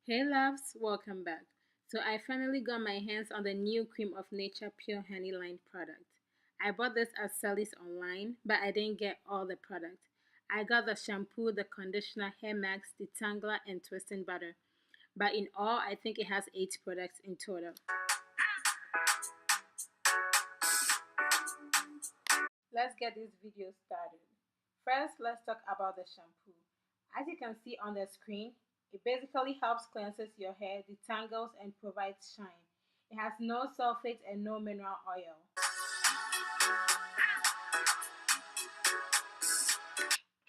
Hey loves, welcome back. So I finally got my hands on the new Cream of Nature Pure Honey line product. I bought this at Sally's online, but I didn't get all the product. I got the shampoo, the conditioner, hair mask, detangler, and twisting butter. But in all, I think it has 8 products in total. Let's get this video started. First, let's talk about the shampoo. As you can see on the screen, it basically helps cleanses your hair, detangles, and provides shine. It has no sulfates and no mineral oil.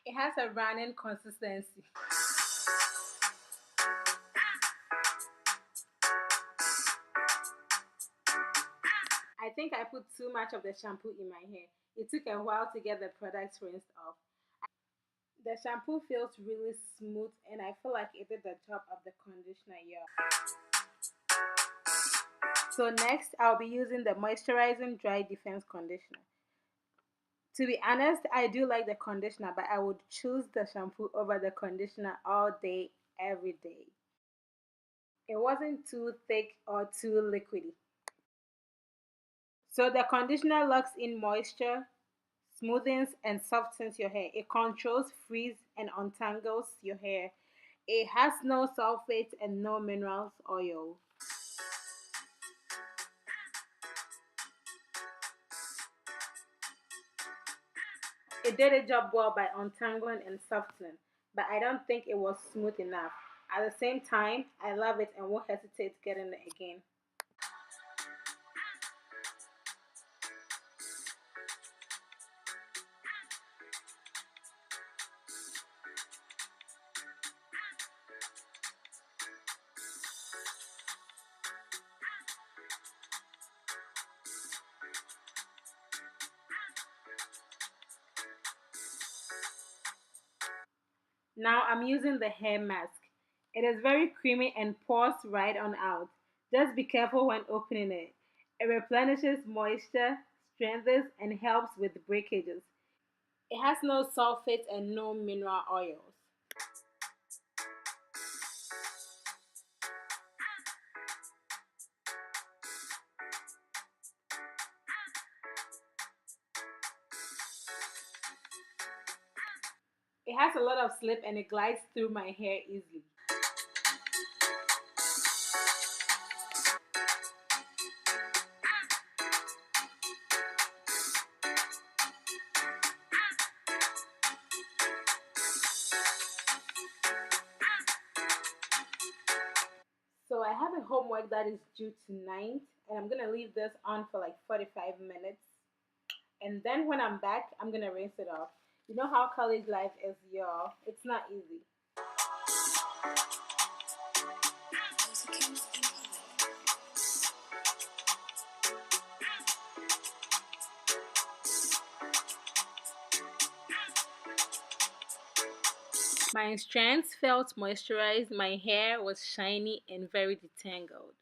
It has a running consistency. I think I put too much of the shampoo in my hair. It took a while to get the products rinsed off. The shampoo feels really smooth and I feel like it did the job of the conditioner, yeah. So next, I'll be using the moisturizing dry defense conditioner. To be honest, I do like the conditioner, but I would choose the shampoo over the conditioner all day, every day. It wasn't too thick or too liquidy. So the conditioner locks in moisture, smoothens and softens your hair. It controls, frees, and untangles your hair. It has no sulfates and no minerals oil. It did a job well by untangling and softening, but I don't think it was smooth enough. At the same time, I love it and won't hesitate getting it again. Now I'm using the hair mask. It is very creamy and pours right on out. Just be careful when opening it. It replenishes moisture, strengthens, and helps with breakages. It has no sulfates and no mineral oils. It has a lot of slip and it glides through my hair easily. So I have a homework that is due tonight and I'm gonna leave this on for like 45 minutes. And then when I'm back, I'm gonna rinse it off. You know how college life is, y'all. It's not easy. My strands felt moisturized, my hair was shiny and very detangled.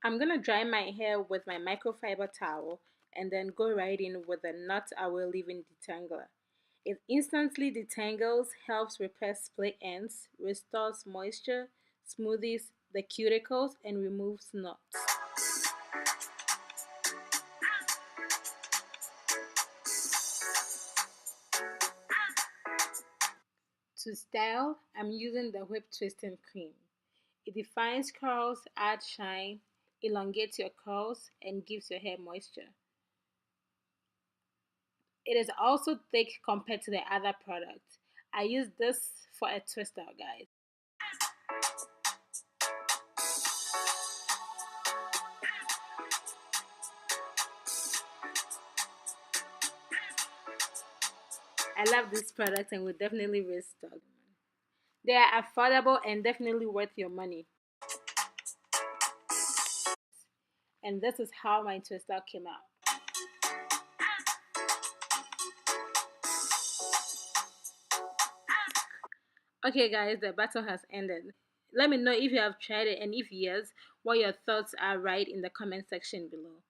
I'm gonna dry my hair with my microfiber towel and then go right in with the not away leave-in detangler. It instantly detangles, helps repress split ends, restores moisture, smoothes the cuticles, and removes knots. To style, I'm using the whip twisting cream. It defines curls, adds shine, elongates your curls, and gives your hair moisture. It is also thick compared to the other product. I use this for a twister, guys. I love this product and will definitely restock. They are affordable and definitely worth your money. And this is how my twister came out. Okay guys, the battle has ended. Let me know if you have tried it and if yes, what your thoughts are, right in the comment section below.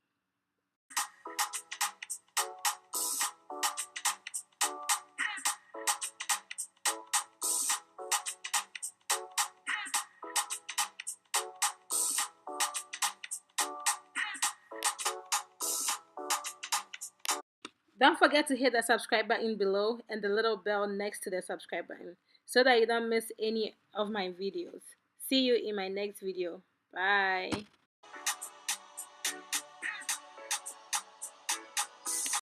Don't forget to hit the subscribe button below and the little bell next to the subscribe button so that you don't miss any of my videos. See you in my next video. Bye.